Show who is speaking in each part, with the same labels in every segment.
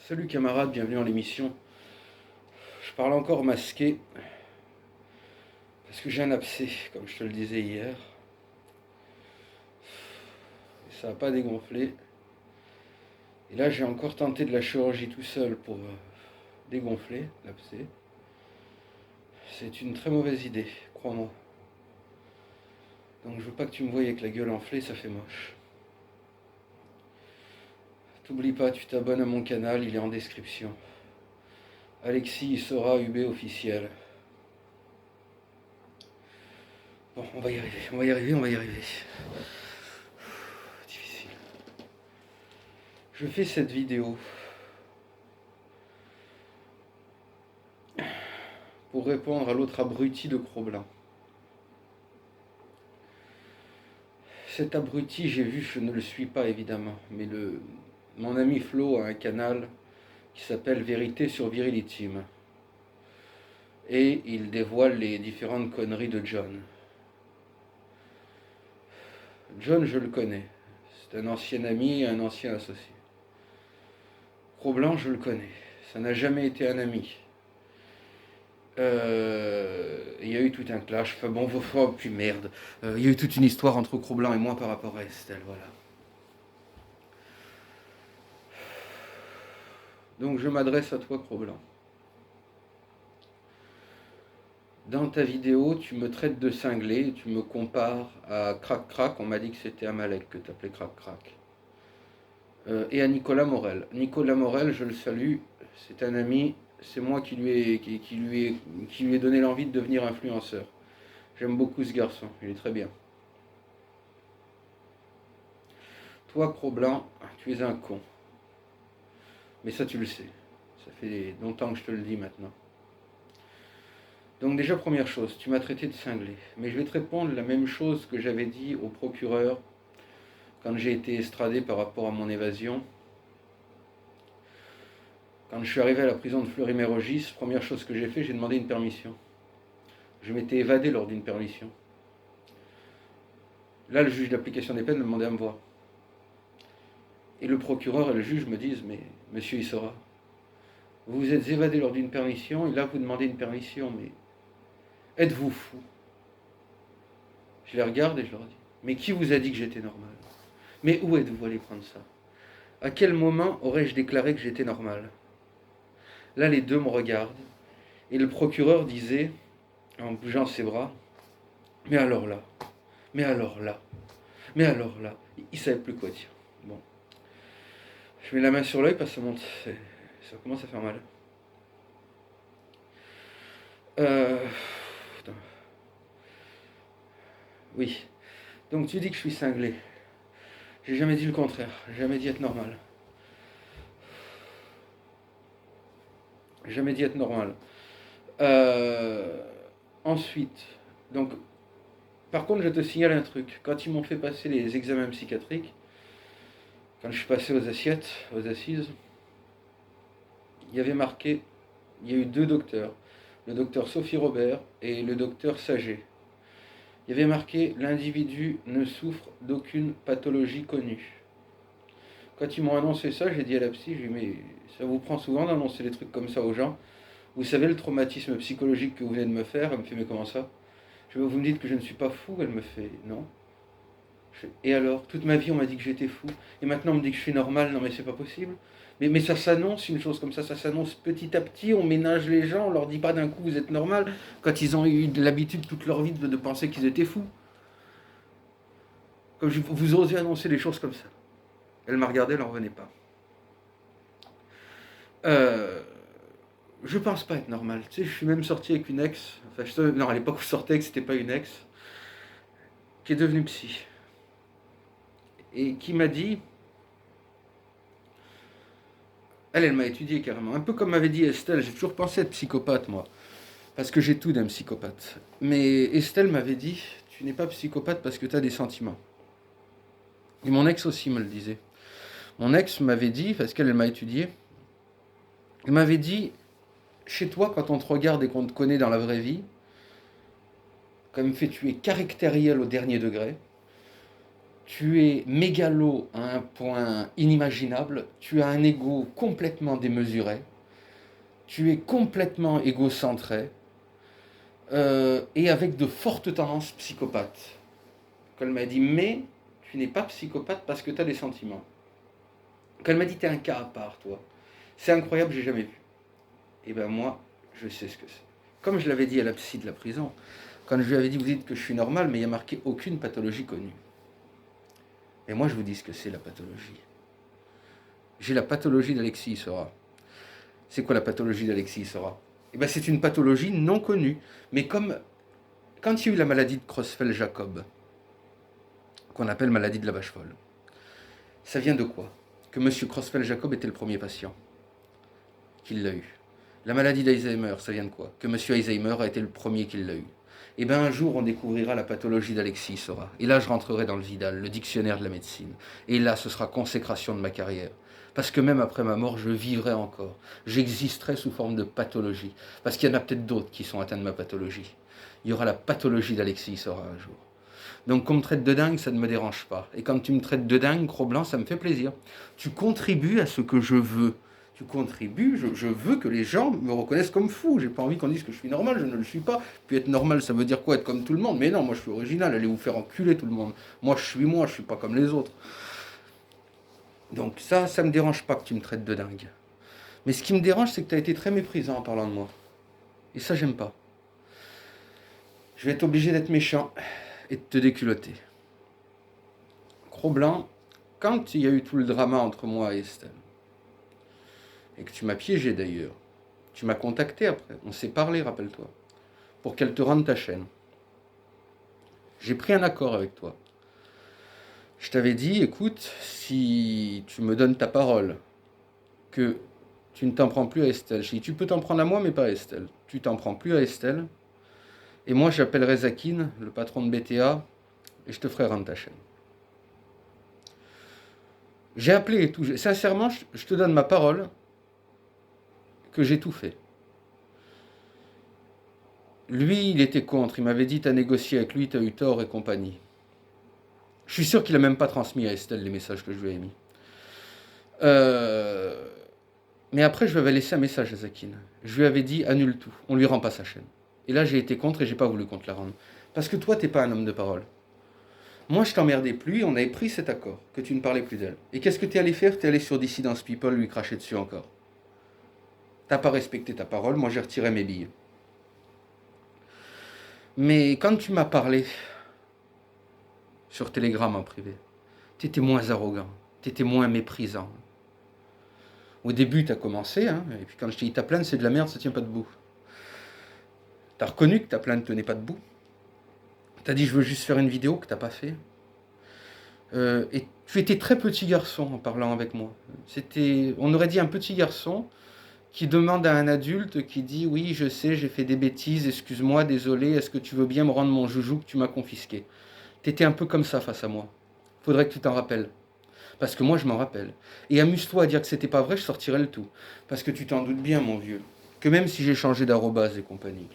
Speaker 1: Salut camarades, bienvenue dans l'émission. Je parle encore masqué parce que j'ai un abcès, comme je te le disais hier. Et ça n'a pas dégonflé. Et là, j'ai encore tenté de la chirurgie tout seul pour dégonfler l'abcès. C'est une très mauvaise idée, crois-moi. Donc je veux pas que tu me voyes avec la gueule enflée, ça fait moche. T'oublie pas, tu t'abonnes à mon canal, il est en description. Alexis Sora UB officiel. Bon, on va y arriver, on va y arriver, on va y arriver. Difficile. Je fais cette vidéo pour répondre à l'autre abruti de Cro-Blanc. Cet abruti, j'ai vu, je ne le suis pas évidemment, mais mon ami Flo a un canal qui s'appelle Vérité sur Virilitime. Et il dévoile les différentes conneries de John. John, je le connais. C'est un ancien ami et un ancien associé. Cro-Blanc, je le connais. Ça n'a jamais été un ami. Il y a eu tout un clash. Enfin bon, puis merde. Il y a eu toute une histoire entre Cro-Blanc et moi par rapport à Estelle, voilà. Donc je m'adresse à toi, Cro-Blanc. Dans ta vidéo, tu me traites de cinglé, tu me compares à Crac Crac, on m'a dit que c'était Amalek que tu appelais Crac Crac. Et à Nicolas Morel. Nicolas Morel, je le salue, c'est un ami, c'est moi qui lui ai donné l'envie de devenir influenceur. J'aime beaucoup ce garçon, il est très bien. Toi, Cro-Blanc, tu es un con. Mais ça, tu le sais. Ça fait longtemps que je te le dis maintenant. Donc déjà, première chose, tu m'as traité de cinglé. Mais je vais te répondre la même chose que j'avais dit au procureur quand j'ai été estradé par rapport à mon évasion. Quand je suis arrivé à la prison de Fleury-Mérogis, première chose que j'ai fait, j'ai demandé une permission. Je m'étais évadé lors d'une permission. Là, le juge d'application des peines me demandait à me voir. Et le procureur et le juge me disent, mais monsieur Issora, vous vous êtes évadé lors d'une permission, et là vous demandez une permission, mais êtes-vous fou? Je les regarde et je leur dis, mais qui vous a dit que j'étais normal? Mais où êtes-vous allé prendre ça? À quel moment aurais-je déclaré que j'étais normal? Là, les deux me regardent, et le procureur disait, en bougeant ses bras, mais alors là, mais alors là, mais alors là, il ne savait plus quoi dire. Bon. Je mets la main sur l'œil parce que ça commence à faire mal. Putain. Oui. Donc tu dis que je suis cinglé. J'ai jamais dit le contraire. J'ai jamais dit être normal. J'ai jamais dit être normal. Ensuite, donc, par contre, je te signale un truc. Quand ils m'ont fait passer les examens psychiatriques, quand je suis passé aux assiettes, aux assises, il y avait marqué, il y a eu deux docteurs, le docteur Sophie Robert et le docteur Saget. Il y avait marqué, l'individu ne souffre d'aucune pathologie connue. Quand ils m'ont annoncé ça, j'ai dit à la psy, j'ai dit, mais ça vous prend souvent d'annoncer des trucs comme ça aux gens? Vous savez le traumatisme psychologique que vous venez de me faire? Elle me fait, mais comment ça? Je dis, vous me dites que je ne suis pas fou? Elle me fait, non. Et alors, toute ma vie, on m'a dit que j'étais fou. Et maintenant, on me dit que je suis normal. Non, mais c'est pas possible. Mais ça s'annonce, une chose comme ça s'annonce petit à petit. On ménage les gens, on leur dit pas d'un coup, vous êtes normal, quand ils ont eu l'habitude toute leur vie de penser qu'ils étaient fous. Comme vous osez annoncer les choses comme ça. Elle m'a regardé, elle n'en revenait pas. Je pense pas être normal. Tu sais, je suis même sorti avec une ex. Enfin, non, à l'époque où je sortais, c'était pas une ex. Qui est devenue psy. Et qui m'a dit... Elle m'a étudié carrément. Un peu comme m'avait dit Estelle, j'ai toujours pensé être psychopathe, moi. Parce que j'ai tout d'un psychopathe. Mais Estelle m'avait dit, tu n'es pas psychopathe parce que tu as des sentiments. Et mon ex aussi me le disait. Mon ex m'avait dit, parce qu'elle m'a étudié, elle m'avait dit, chez toi, quand on te regarde et qu'on te connaît dans la vraie vie, comme fait tu es caractériel au dernier degré, Tu es mégalo à un point inimaginable, tu as un ego complètement démesuré, tu es complètement égocentré et avec de fortes tendances psychopathes. Elle m'a dit, mais tu n'es pas psychopathe parce que tu as des sentiments. Quand elle m'a dit, tu es un cas à part, toi. C'est incroyable, j'ai jamais vu. Et ben moi, je sais ce que c'est. Comme je l'avais dit à la psy de la prison, quand je lui avais dit, vous dites que je suis normal, mais il n'y a marqué aucune pathologie connue. Et moi, je vous dis ce que c'est la pathologie. J'ai la pathologie d'Alexis Issora. C'est quoi la pathologie d'Alexis Issora? Eh ben, c'est une pathologie non connue. Mais comme quand il y a eu la maladie de Creutzfeldt-Jacob, qu'on appelle maladie de la vache folle, ça vient de quoi? Que M. Creutzfeldt-Jacob était le premier patient qui l'a eu. La maladie d'Alzheimer, ça vient de quoi? Que M. Alzheimer a été le premier qui l'a eu. Et bien un jour, on découvrira la pathologie d'Alexis Issora. Et là, je rentrerai dans le Vidal, le dictionnaire de la médecine. Et là, ce sera consécration de ma carrière. Parce que même après ma mort, je vivrai encore. J'existerai sous forme de pathologie. Parce qu'il y en a peut-être d'autres qui sont atteints de ma pathologie. Il y aura la pathologie d'Alexis Issora un jour. Donc qu'on me traite de dingue, ça ne me dérange pas. Et quand tu me traites de dingue, Cro-Blanc, ça me fait plaisir. Tu contribues à ce que je veux. Tu contribues, je veux que les gens me reconnaissent comme fou. J'ai pas envie qu'on dise que je suis normal, je ne le suis pas. Puis être normal, ça veut dire quoi? Être comme tout le monde? Mais non, moi je suis original, allez vous faire enculer tout le monde. Moi, je suis pas comme les autres. Donc ça me dérange pas que tu me traites de dingue. Mais ce qui me dérange, c'est que tu as été très méprisant en parlant de moi. Et ça, j'aime pas. Je vais être obligé d'être méchant et de te déculotter. Cro-Blanc, quand il y a eu tout le drama entre moi et Estelle, et que tu m'as piégé d'ailleurs, tu m'as contacté après, on s'est parlé, rappelle-toi, pour qu'elle te rende ta chaîne. J'ai pris un accord avec toi. Je t'avais dit, écoute, si tu me donnes ta parole, que tu ne t'en prends plus à Estelle, je dis, tu peux t'en prendre à moi, mais pas à Estelle. Tu t'en prends plus à Estelle, et moi j'appellerai Zakine, le patron de BTA, et je te ferai rendre ta chaîne. J'ai appelé et tout. Sincèrement, je te donne ma parole que j'ai tout fait. Lui, il était contre. Il m'avait dit, t'as négocié avec lui, t'as eu tort et compagnie. Je suis sûr qu'il n'a même pas transmis à Estelle les messages que je lui ai mis. Mais après, je lui avais laissé un message à Zakine. Je lui avais dit, annule tout. On lui rend pas sa chaîne. Et là, j'ai été contre et j'ai pas voulu qu'on te la rende. Parce que toi, t'es pas un homme de parole. Moi, je t'emmerdais plus et on avait pris cet accord, que tu ne parlais plus d'elle. Et qu'est-ce que t'es allé faire? T'es allé sur Dissidence People lui cracher dessus encore. T'as pas respecté ta parole, moi j'ai retiré mes billes. Mais quand tu m'as parlé sur Telegram en privé, t'étais moins arrogant, t'étais moins méprisant. Au début, t'as commencé, hein, et puis quand je t'ai dit ta plainte, c'est de la merde, ça tient pas debout. T'as reconnu que ta plainte tenait pas debout. T'as dit je veux juste faire une vidéo que t'as pas fait. Et tu étais très petit garçon en parlant avec moi. On aurait dit un petit garçon qui demande à un adulte qui dit oui, je sais, j'ai fait des bêtises, excuse-moi, désolé, est-ce que tu veux bien me rendre mon joujou que tu m'as confisqué? T'étais un peu comme ça face à moi. Faudrait que tu t'en rappelles. Parce que moi, je m'en rappelle. Et amuse-toi à dire que c'était pas vrai, je sortirai le tout. Parce que tu t'en doutes bien, mon vieux, que même si j'ai changé d'arrobase et compagnie,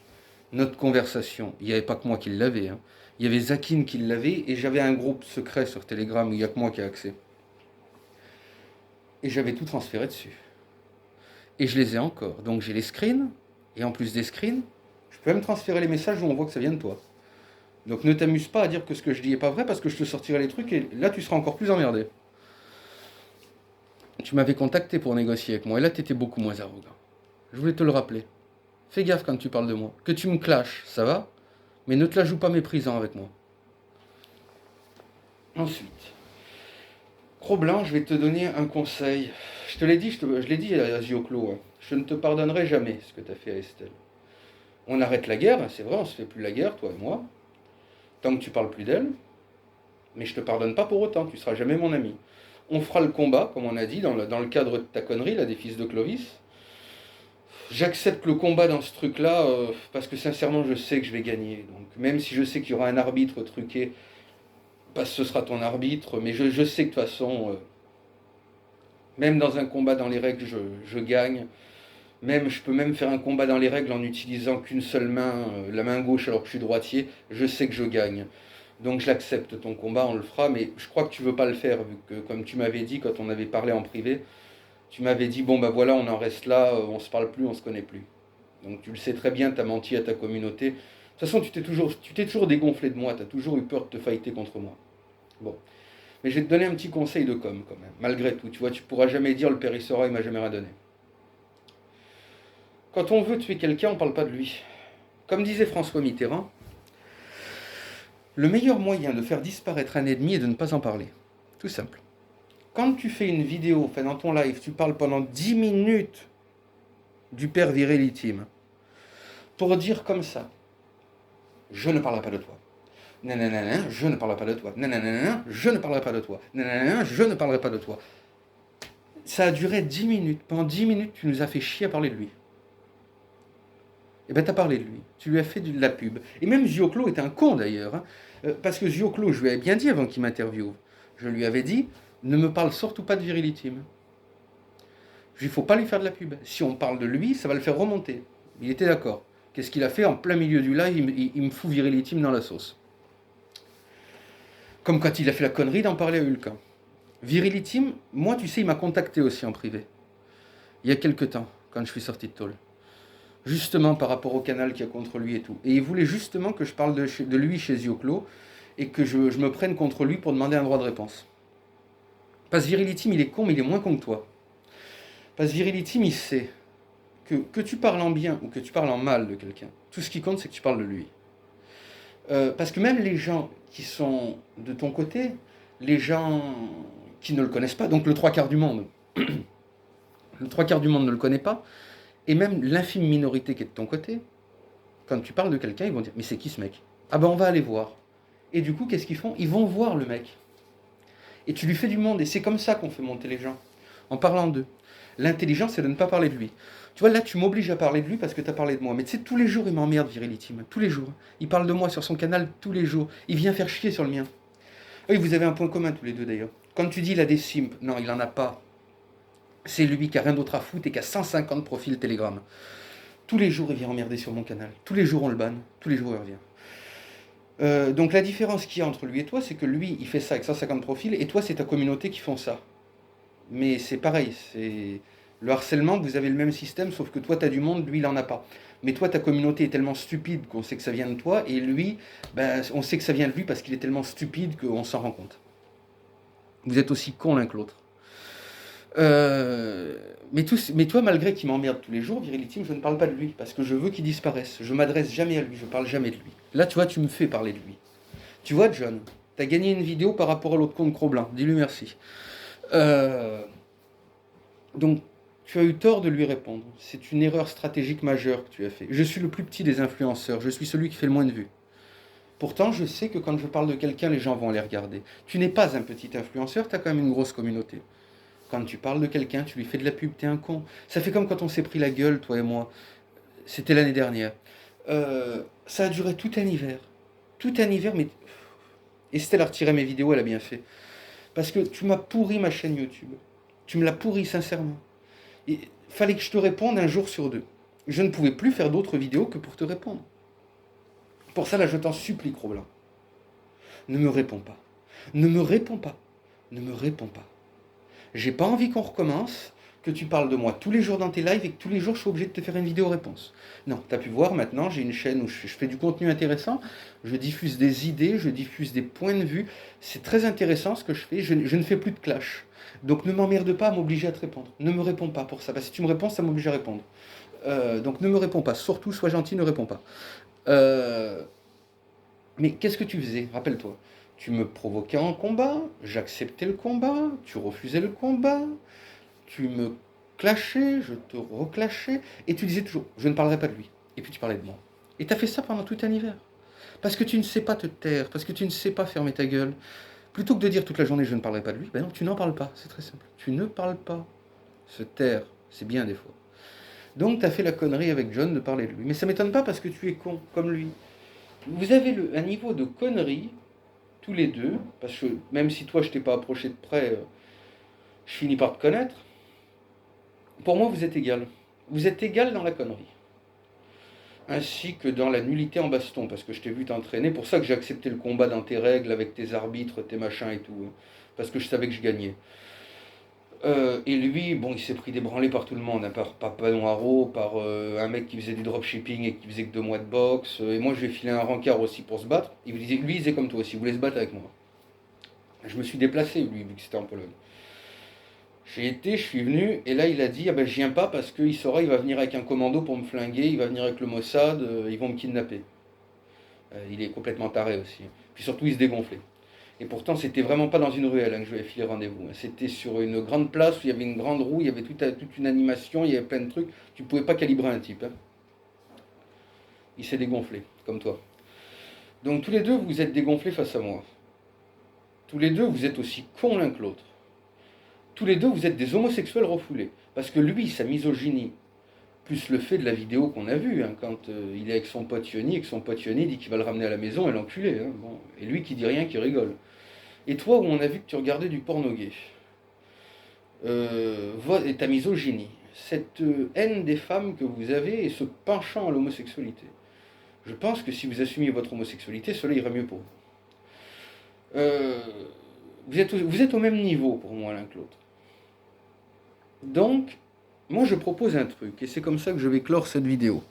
Speaker 1: notre conversation, il n'y avait pas que moi qui l'avais. Hein. Il y avait Zakine qui l'avait et j'avais un groupe secret sur Telegram où il n'y a que moi qui ai accès. Et j'avais tout transféré dessus. Et je les ai encore. Donc j'ai les screens, et en plus des screens, je peux même transférer les messages où on voit que ça vient de toi. Donc ne t'amuse pas à dire que ce que je dis est pas vrai, parce que je te sortirai les trucs, et là tu seras encore plus emmerdé. Tu m'avais contacté pour négocier avec moi, et là tu étais beaucoup moins arrogant. Je voulais te le rappeler. Fais gaffe quand tu parles de moi. Que tu me clashes, ça va, mais ne te la joue pas méprisant avec moi. Ensuite, Cro-Blanc, je vais te donner un conseil. Je te l'ai dit, je l'ai dit à yeux clos. Hein. Je ne te pardonnerai jamais ce que tu as fait à Estelle. On arrête la guerre, c'est vrai, on se fait plus la guerre, toi et moi. Tant que tu parles plus d'elle. Mais je te pardonne pas pour autant, tu seras jamais mon ami. On fera le combat, comme on a dit, dans le cadre de ta connerie, là, des fils de Clovis. J'accepte le combat dans ce truc-là, parce que sincèrement, je sais que je vais gagner. Donc, même si je sais qu'il y aura un arbitre truqué, parce que ce sera ton arbitre, mais je sais que de toute façon, même dans un combat dans les règles, je gagne. Même, je peux même faire un combat dans les règles en n'utilisant qu'une seule main, la main gauche alors que je suis droitier, je sais que je gagne. Donc je l'accepte, ton combat, on le fera, mais je crois que tu veux pas le faire, vu que, comme tu m'avais dit quand on avait parlé en privé, tu m'avais dit, bon bah voilà, on en reste là, on se parle plus, on se connaît plus. Donc tu le sais très bien, tu as menti à ta communauté. De toute façon, tu t'es toujours dégonflé de moi, tu as toujours eu peur de te fighter contre moi. Bon. Mais je vais te donner un petit conseil de com quand même, malgré tout. Tu vois, tu pourras jamais dire le père Issora, il m'a jamais rien donné. Quand on veut tuer quelqu'un, on parle pas de lui. Comme disait François Mitterrand, le meilleur moyen de faire disparaître un ennemi est de ne pas en parler. Tout simple. Quand tu fais une vidéo, enfin dans ton live, tu parles pendant 10 minutes du père virilitime, pour dire comme ça, je ne parlerai pas de toi. Nanana, je ne parlerai pas de toi. Nanana, je ne parlerai pas de toi. Nanana, je ne parlerai pas de toi. Ça a duré 10 minutes. Pendant 10 minutes, tu nous as fait chier à parler de lui. Et ben, t'as parlé de lui. Tu lui as fait de la pub. Et même Zioclo était un con d'ailleurs. Hein. Parce que Zioclo, je lui avais bien dit avant qu'il m'interviewe. Je lui avais dit, ne me parle surtout pas de virilitime. Il ne faut pas lui faire de la pub. Si on parle de lui, ça va le faire remonter. Il était d'accord. Qu'est-ce qu'il a fait en plein milieu du live? Il me fout virilitime dans la sauce. Comme quand il a fait la connerie d'en parler à Hulk. Virilitime, moi, tu sais, il m'a contacté aussi en privé. Il y a quelques temps, quand je suis sorti de tôle. Justement par rapport au canal qu'il y a contre lui et tout. Et il voulait justement que je parle de lui chez Zioclo et que je me prenne contre lui pour demander un droit de réponse. Parce que Virilitime, il est con, mais il est moins con que toi. Parce que Virilitime, il sait que tu parles en bien ou que tu parles en mal de quelqu'un, tout ce qui compte, c'est que tu parles de lui. Parce que même les gens qui sont de ton côté, les gens qui ne le connaissent pas, donc le trois quarts du monde, le trois quarts du monde ne le connaît pas, et même l'infime minorité qui est de ton côté, quand tu parles de quelqu'un, ils vont dire, mais c'est qui ce mec? Ah ben on va aller voir. Et du coup, qu'est-ce qu'ils font? Ils vont voir le mec. Et tu lui fais du monde, et c'est comme ça qu'on fait monter les gens, en parlant d'eux. L'intelligence, c'est de ne pas parler de lui. Tu vois, là, tu m'obliges à parler de lui parce que tu as parlé de moi. Mais tu sais, tous les jours, il m'emmerde, Virilitime. Tous les jours. Il parle de moi sur son canal tous les jours. Il vient faire chier sur le mien. Oui, vous avez un point commun tous les deux, d'ailleurs. Quand tu dis il a des simps, non, il n'en a pas. C'est lui qui a rien d'autre à foutre et qui a 150 profils Telegram. Tous les jours, il vient emmerder sur mon canal. Tous les jours, on le banne. Tous les jours, il revient. Donc la différence qu'il y a entre lui et toi, c'est que lui, il fait ça avec 150 profils, et toi, c'est ta communauté qui font ça. Mais c'est pareil, c'est le harcèlement, vous avez le même système, sauf que toi, tu as du monde, lui, il n'en a pas. Mais toi, ta communauté est tellement stupide qu'on sait que ça vient de toi, et lui, ben, on sait que ça vient de lui parce qu'il est tellement stupide qu'on s'en rend compte. Vous êtes aussi cons l'un que l'autre. Mais toi, malgré qu'il m'emmerde tous les jours, Virilitime, je ne parle pas de lui, parce que je veux qu'il disparaisse. Je m'adresse jamais à lui, je parle jamais de lui. Là, tu vois, tu me fais parler de lui. Tu vois, John, tu as gagné une vidéo par rapport à l'autre compte Cro-Blanc. Dis-lui merci. Donc, tu as eu tort de lui répondre. C'est une erreur stratégique majeure que tu as fait. Je suis le plus petit des influenceurs. Je suis celui qui fait le moins de vues. Pourtant, je sais que quand je parle de quelqu'un, les gens vont aller regarder. Tu n'es pas un petit influenceur, tu as quand même une grosse communauté. Quand tu parles de quelqu'un, tu lui fais de la pub, t'es un con. Ça fait comme quand on s'est pris la gueule, toi et moi. C'était l'année dernière. Ça a duré tout un hiver. Tout un hiver, mais... Estelle a retiré mes vidéos, elle a bien fait. Parce que tu m'as pourri ma chaîne YouTube. Tu me l'as pourri, sincèrement. Il fallait que je te réponde un jour sur deux. Je ne pouvais plus faire d'autres vidéos que pour te répondre. Pour ça, là, je t'en supplie, Cro-Blanc. Ne me réponds pas. Ne me réponds pas. Ne me réponds pas. J'ai pas envie qu'on recommence, que tu parles de moi tous les jours dans tes lives et que tous les jours je suis obligé de te faire une vidéo réponse. Non, tu as pu voir maintenant, j'ai une chaîne où je fais du contenu intéressant, je diffuse des idées, je diffuse des points de vue. C'est très intéressant ce que je fais, je ne fais plus de clash. Donc ne m'emmerde pas à m'obliger à te répondre. Ne me réponds pas pour ça, parce que si tu me réponds, ça m'oblige à répondre. Donc ne me réponds pas, surtout sois gentil, ne réponds pas. Mais qu'est-ce que tu faisais? Rappelle-toi. Tu me provoquais en combat, j'acceptais le combat, tu refusais le combat, tu me clashais, je te reclashais, et tu disais toujours, je ne parlerai pas de lui. Et puis tu parlais de moi. Et tu as fait ça pendant tout un hiver. Parce que tu ne sais pas te taire, parce que tu ne sais pas fermer ta gueule. Plutôt que de dire toute la journée, je ne parlerai pas de lui, ben non, tu n'en parles pas, c'est très simple. Tu ne parles pas. Se taire, c'est bien des fois. Donc tu as fait la connerie avec John de parler de lui. Mais ça m'étonne pas parce que tu es con, comme lui. Vous avez un niveau de connerie, tous les deux, parce que même si toi je t'ai pas approché de près, je finis par te connaître. Pour moi, vous êtes égal. Vous êtes égal dans la connerie. ainsi que dans la nullité en baston, parce que je t'ai vu t'entraîner, pour ça que j'ai accepté le combat dans tes règles, avec tes arbitres, tes machins et tout, hein, parce que je savais que je gagnais. Et lui, bon, il s'est pris des branlées par tout le monde, hein, par Papa Noiro, par un mec qui faisait du dropshipping et qui faisait que 2 mois de boxe. Et moi, je lui ai filé un rencard aussi pour se battre. Lui, il faisait comme toi aussi, il voulait se battre avec moi. Je me suis déplacé, lui, vu que c'était en Pologne. Je suis venu, et là, il a dit, ah ben, je viens pas parce qu'il saura, il va venir avec un commando pour me flinguer, il va venir avec le Mossad, ils vont me kidnapper. Il est complètement taré aussi. Puis surtout, il se dégonflait. Et pourtant, c'était vraiment pas dans une ruelle, hein, que je lui ai filé rendez-vous. C'était sur une grande place où il y avait une grande roue, il y avait toute une animation, il y avait plein de trucs. Tu pouvais pas calibrer un type, hein. Il s'est dégonflé, comme toi. Donc tous les deux, vous êtes dégonflés face à moi. Tous les deux, vous êtes aussi cons l'un que l'autre. Tous les deux, vous êtes des homosexuels refoulés. Parce que lui, sa misogynie, plus le fait de la vidéo qu'on a vue, hein, quand il est avec son pote Yoni, et que son pote Yoni dit qu'il va le ramener à la maison et l'enculer. Hein, bon. Et lui qui dit rien, qui rigole. Et toi, où on a vu que tu regardais du porno gay, et ta misogynie, cette haine des femmes que vous avez et ce penchant à l'homosexualité. Je pense que si vous assumiez votre homosexualité, cela irait mieux pour vous. Euh, vous êtes au même niveau pour moi l'un que l'autre. Donc, moi je propose un truc, et c'est comme ça que je vais clore cette vidéo.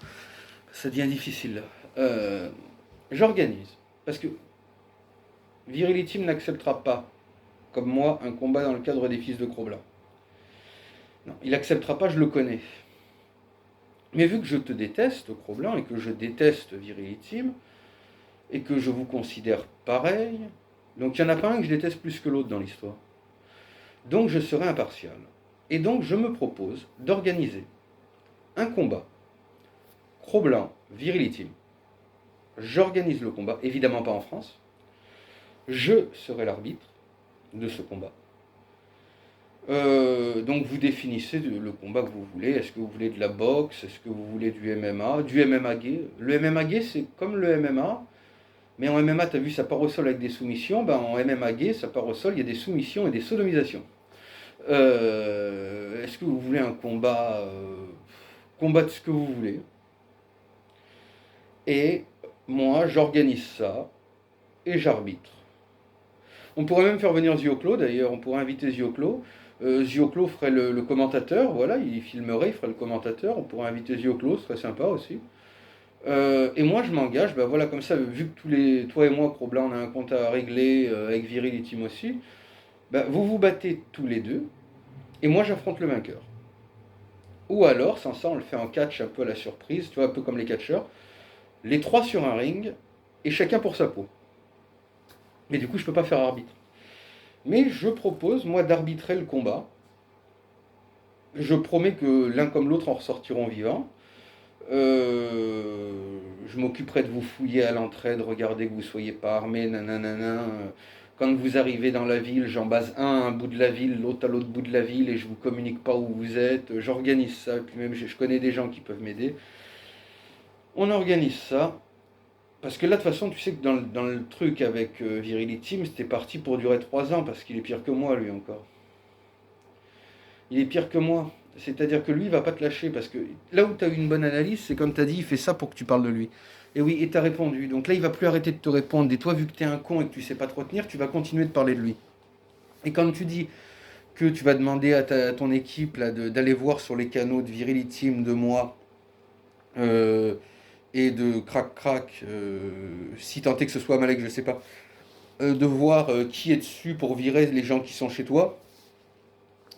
Speaker 1: Ça devient difficile là. J'organise. Parce que Virility n'acceptera pas, comme moi, un combat dans le cadre des fils de Cro-Blanc. Non, il n'acceptera pas, je le connais. Mais vu que je te déteste, Cro-Blanc, et que je déteste Virility, et que je vous considère pareil, donc il n'y en a pas un que je déteste plus que l'autre dans l'histoire. Donc je serai impartial. Et donc je me propose d'organiser un combat. Cro-Blanc, Virility. J'organise le combat, évidemment pas en France. Je serai l'arbitre de ce combat. Donc vous définissez le combat que vous voulez. Est-ce que vous voulez de la boxe? Est-ce que vous voulez du MMA? Du MMA gay. Le MMA gay, c'est comme le MMA, mais en MMA, tu as vu, ça part au sol avec des soumissions. Ben, en MMA gay, ça part au sol, il y a des soumissions et des sodomisations. Est-ce que vous voulez un combat combattre ce que vous voulez? Et moi, j'organise ça et j'arbitre. On pourrait même faire venir Zioclo, d'ailleurs, on pourrait inviter Zioclo. Zioclo ferait le commentateur, voilà, il filmerait, il ferait le commentateur. On pourrait inviter Zioclo, ce serait sympa aussi. Et moi, je m'engage, ben voilà, comme ça, vu que toi et moi, Cro-Blanc, on a un compte à régler avec Viril et Tim aussi, ben, vous vous battez tous les deux, et moi, j'affronte le vainqueur. Ou alors, sans ça, on le fait en catch un peu à la surprise, tu vois, un peu comme les catcheurs, les trois sur un ring, et chacun pour sa peau. Mais du coup, je ne peux pas faire arbitre. Mais je propose, moi, d'arbitrer le combat. Je promets que l'un comme l'autre en ressortiront vivants. Je m'occuperai de vous fouiller à l'entrée, de regarder que vous ne soyez pas armés, nanana. Quand vous arrivez dans la ville, j'en base un à un bout de la ville, l'autre à l'autre bout de la ville, et je ne vous communique pas où vous êtes. J'organise ça, et puis même je connais des gens qui peuvent m'aider. On organise ça. Parce que là, de toute façon, tu sais que dans le truc avec Virility, c'était parti pour durer 3 ans, parce qu'il est pire que moi, lui, encore. Il est pire que moi. C'est-à-dire que lui, il va pas te lâcher, parce que là où tu as eu une bonne analyse, c'est comme tu as dit, il fait ça pour que tu parles de lui. Et oui, et tu as répondu. Donc là, il va plus arrêter de te répondre. Et toi, vu que tu es un con et que tu sais pas te retenir, tu vas continuer de parler de lui. Et quand tu dis que tu vas demander à ton équipe là, d'aller voir sur les canaux de Virility de moi, et de crac, si tant est que ce soit Malek, je ne sais pas, de voir qui est dessus pour virer les gens qui sont chez toi,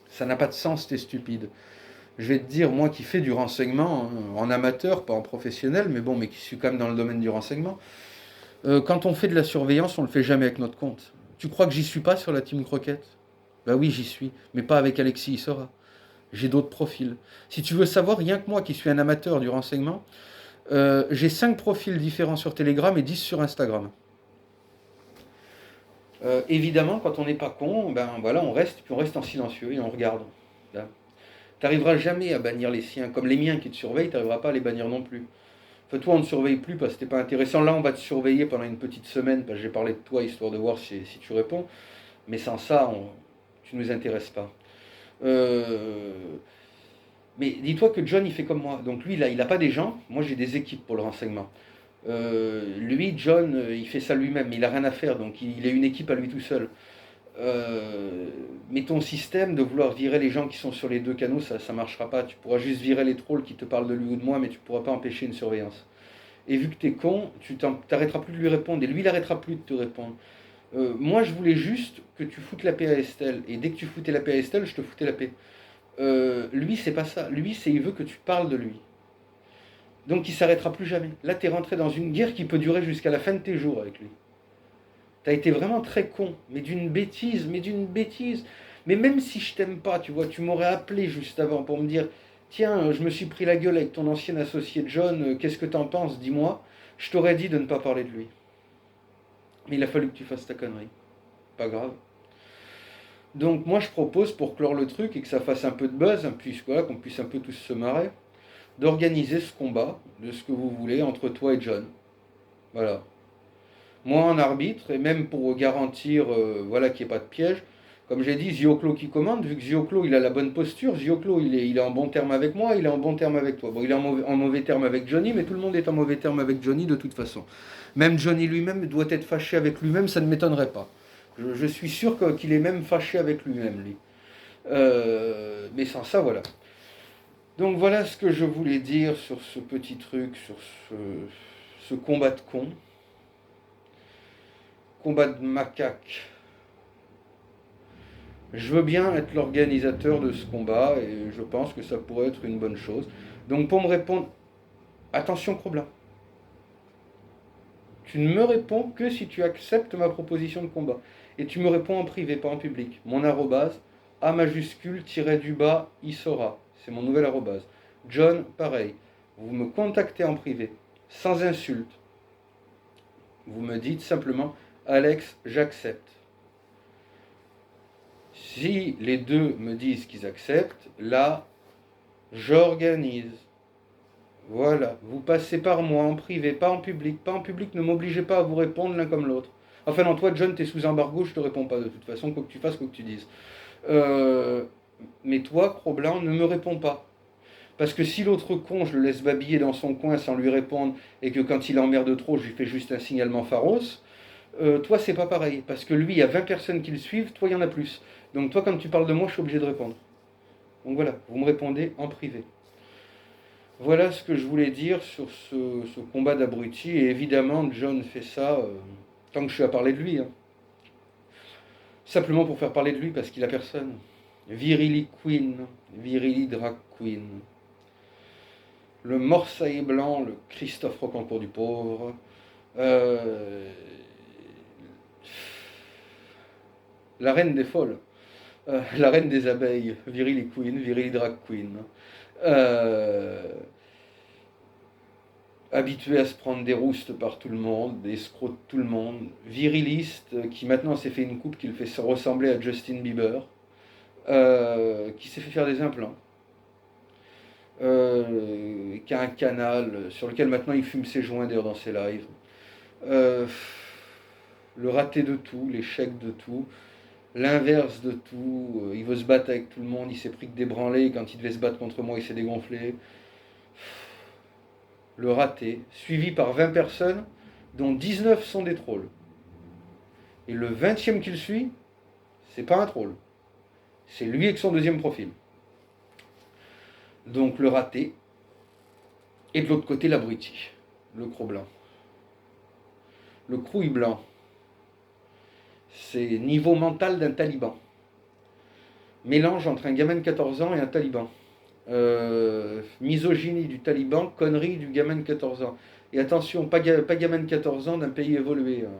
Speaker 1: ça n'a pas de sens, t'es stupide. Je vais te dire, moi qui fais du renseignement, hein, en amateur, pas en professionnel, mais bon, mais qui suis quand même dans le domaine du renseignement, quand on fait de la surveillance, on le fait jamais avec notre compte. Tu crois que j'y suis pas sur la Team Croquette? Bah oui, j'y suis, mais pas avec Alexis Issora. J'ai d'autres profils. Si tu veux savoir, rien que moi qui suis un amateur du renseignement, j'ai 5 profils différents sur Telegram et 10 sur Instagram. Évidemment, quand on n'est pas con, ben voilà, on reste, puis on reste en silencieux et on regarde. Tu n'arriveras jamais à bannir les siens. Comme les miens qui te surveillent, tu n'arriveras pas à les bannir non plus. Enfin, toi, on ne te surveille plus parce que t'es pas intéressant. Là, on va te surveiller pendant une petite semaine parce que j'ai parlé de toi, histoire de voir si tu réponds. Mais sans ça, tu ne nous intéresses pas. Mais dis-toi que John, il fait comme moi. Donc lui, là, il n'a pas des gens. Moi, j'ai des équipes pour le renseignement. Lui, John, il fait ça lui-même. Il n'a rien à faire. Donc il a une équipe à lui tout seul. Mais ton système de vouloir virer les gens qui sont sur les deux canaux, ça ne marchera pas. Tu pourras juste virer les trolls qui te parlent de lui ou de moi, mais tu ne pourras pas empêcher une surveillance. Et vu que tu es con, tu t'arrêteras plus de lui répondre. Et lui, il n'arrêtera plus de te répondre. Moi, je voulais juste que tu foutes la paix à Estelle. Et dès que tu foutais la paix à Estelle, je te foutais la paix. Lui, c'est pas ça. Lui, il veut que tu parles de lui. Donc, il s'arrêtera plus jamais. Là, tu es rentré dans une guerre qui peut durer jusqu'à la fin de tes jours avec lui. T'as été vraiment très con, mais d'une bêtise, mais d'une bêtise. Mais même si je t'aime pas, tu vois, tu m'aurais appelé juste avant pour me dire, tiens, je me suis pris la gueule avec ton ancien associé John, qu'est-ce que t'en penses, dis-moi. Je t'aurais dit de ne pas parler de lui. Mais il a fallu que tu fasses ta connerie. Pas grave. Donc moi je propose pour clore le truc et que ça fasse un peu de buzz, hein, puisque voilà, qu'on puisse un peu tous se marrer, d'organiser ce combat, de ce que vous voulez, entre toi et John. Voilà. Moi en arbitre, et même pour garantir voilà, qu'il n'y ait pas de piège, comme j'ai dit, Zioclo qui commande, vu que Zioclo il a la bonne posture, Zioclo il est en bon terme avec moi, il est en bon terme avec toi. Bon, il est en mauvais terme avec Johnny, mais tout le monde est en mauvais terme avec Johnny de toute façon. Même Johnny lui-même doit être fâché avec lui-même, ça ne m'étonnerait pas. Je suis sûr qu'il est même fâché avec lui-même, lui. Mais sans ça, voilà. Donc voilà ce que je voulais dire sur ce petit truc, sur ce combat de con. Combat de macaque. Je veux bien être l'organisateur de ce combat et je pense que ça pourrait être une bonne chose. Donc pour me répondre, attention Cro-Blanc, tu ne me réponds que si tu acceptes ma proposition de combat. Et tu me réponds en privé, pas en public. Mon arrobase, A majuscule, tiré du bas, Isora. C'est mon nouvel arrobase. John, pareil. Vous me contactez en privé, sans insulte. Vous me dites simplement, Alex, j'accepte. Si les deux me disent qu'ils acceptent, là, j'organise. Voilà, vous passez par moi en privé, pas en public. Pas en public, ne m'obligez pas à vous répondre l'un comme l'autre. Enfin non, toi John, t'es sous embargo, je te réponds pas de toute façon, quoi que tu fasses, quoi que tu dises. Euh, mais toi, Cro-Blanc, ne me réponds pas. Parce que si l'autre con, je le laisse babiller dans son coin sans lui répondre, et que quand il emmerde trop, je lui fais juste un signalement pharos, toi c'est pas pareil. Parce que lui, il y a 20 personnes qui le suivent, toi il y en a plus. Donc toi, quand tu parles de moi, je suis obligé de répondre. Donc voilà, vous me répondez en privé. Voilà ce que je voulais dire sur ce combat d'abrutis. Et évidemment, John fait ça tant que je suis à parler de lui. Hein. Simplement pour faire parler de lui parce qu'il a personne. Virili Queen, Virili Drag Queen. Le Morsaillé Blanc, le Christophe Rocancourt du pauvre. Euh, la reine des folles. La reine des abeilles, Virili Queen, Virili Drag Queen. Euh, habitué à se prendre des roustes par tout le monde, des escrocs de tout le monde, viriliste, qui maintenant s'est fait une coupe qui le fait ressembler à Justin Bieber, qui s'est fait faire des implants, qui a un canal sur lequel maintenant il fume ses joints d'ailleurs dans ses lives. Euh, le raté de tout, l'échec de tout, l'inverse de tout, il veut se battre avec tout le monde, il s'est pris que des branlées, quand il devait se battre contre moi il s'est dégonflé. Le raté, suivi par 20 personnes, dont 19 sont des trolls. Et le 20e qu'il suit, c'est pas un troll. C'est lui avec son deuxième profil. Donc le raté. Et de l'autre côté, l'abruti. Le Cro-Blanc. Le crouille blanc. C'est niveau mental d'un taliban. Mélange entre un gamin de 14 ans et un taliban. Misogynie du taliban, connerie du gamin de 14 ans. Et attention, pas gamin de 14 ans d'un pays évolué. Hein.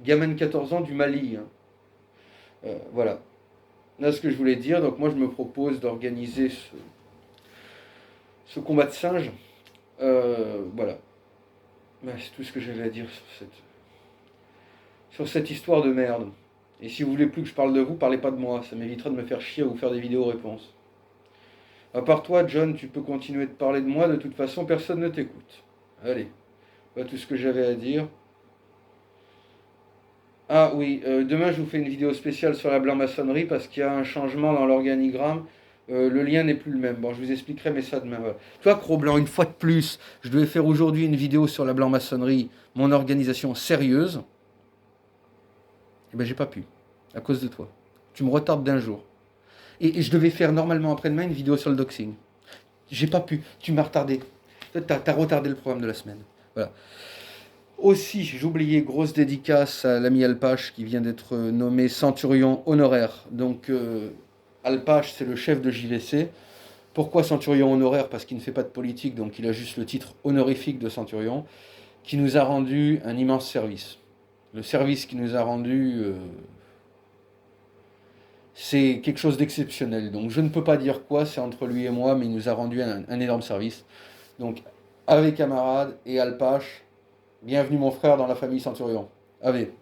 Speaker 1: Gamin de 14 ans du Mali. Hein. Voilà. Là, ce que je voulais dire. Donc moi, je me propose d'organiser ce combat de singes. Voilà. Ben, c'est tout ce que j'avais à dire sur cette histoire de merde. Et si vous voulez plus que je parle de vous, parlez pas de moi. Ça m'évitera de me faire chier à vous faire des vidéos réponses. À part toi, John, tu peux continuer de parler de moi. De toute façon, personne ne t'écoute. Allez. Voilà tout ce que j'avais à dire. Ah oui, demain je vous fais une vidéo spéciale sur la blanc-maçonnerie parce qu'il y a un changement dans l'organigramme. Le lien n'est plus le même. Bon, je vous expliquerai, mais ça demain. Voilà. Tu vois, Cro-Blanc, une fois de plus, je devais faire aujourd'hui une vidéo sur la blanc-maçonnerie, mon organisation sérieuse. Eh ben, j'ai pas pu, à cause de toi. Tu me retardes d'un jour. Et je devais faire normalement après-demain une vidéo sur le doxing. J'ai pas pu. Tu m'as retardé. T'as retardé le programme de la semaine. Voilà. Aussi, j'ai oublié, grosse dédicace à l'ami Alpache qui vient d'être nommé centurion honoraire. Donc, Alpache, c'est le chef de JVC. Pourquoi centurion honoraire? Parce qu'il ne fait pas de politique, donc il a juste le titre honorifique de centurion, qui nous a rendu un immense service. Le service qu'il nous a rendu, c'est quelque chose d'exceptionnel. Donc je ne peux pas dire quoi, c'est entre lui et moi, mais il nous a rendu un énorme service. Donc, avec camarades et Alpache, bienvenue mon frère dans la famille Centurion. Allez.